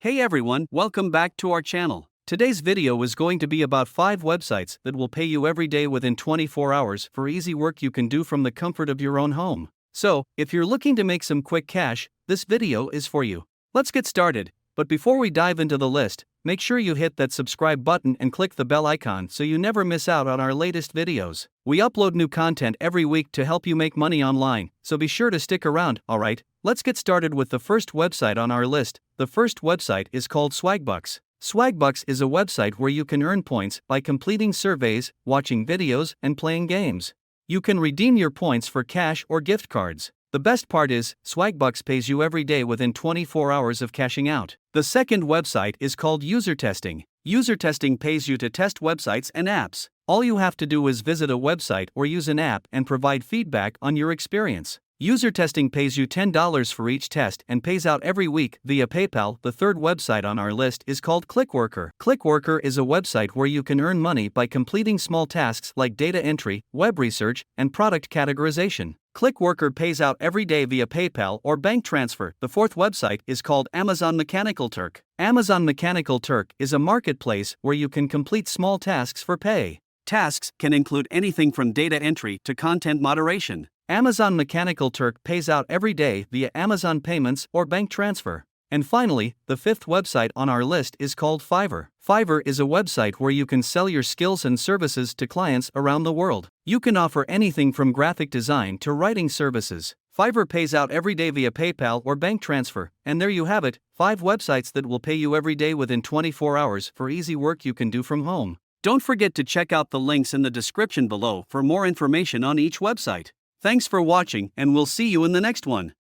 Hey everyone, welcome back to our channel. Today's video is going to be about 5 websites that will pay you every day within 24 hours for easy work you can do from the comfort of your own home. So, if you're looking to make some quick cash, this video is for you. Let's get started, but before we dive into the list, make sure you hit that subscribe button and click the bell icon so you never miss out on our latest videos. We upload new content every week to help you make money online, so be sure to stick around, alright? Let's get started with the first website on our list. The first website is called Swagbucks. Swagbucks is a website where you can earn points by completing surveys, watching videos, and playing games. You can redeem your points for cash or gift cards. The best part is, Swagbucks pays you every day within 24 hours of cashing out. The second website is called User Testing. User Testing pays you to test websites and apps. All you have to do is visit a website or use an app and provide feedback on your experience. User Testing pays you $10 for each test and pays out every week via PayPal. The third website on our list is called ClickWorker. ClickWorker is a website where you can earn money by completing small tasks like data entry, web research, and product categorization. ClickWorker pays out every day via PayPal or bank transfer. The fourth website is called Amazon Mechanical Turk. Amazon Mechanical Turk is a marketplace where you can complete small tasks for pay. Tasks can include anything from data entry to content moderation. Amazon Mechanical Turk pays out every day via Amazon Payments or bank transfer. And finally, the fifth website on our list is called Fiverr. Fiverr is a website where you can sell your skills and services to clients around the world. You can offer anything from graphic design to writing services. Fiverr pays out every day via PayPal or bank transfer. And there you have it, 5 websites that will pay you every day within 24 hours for easy work you can do from home. Don't forget to check out the links in the description below for more information on each website. Thanks for watching, and we'll see you in the next one.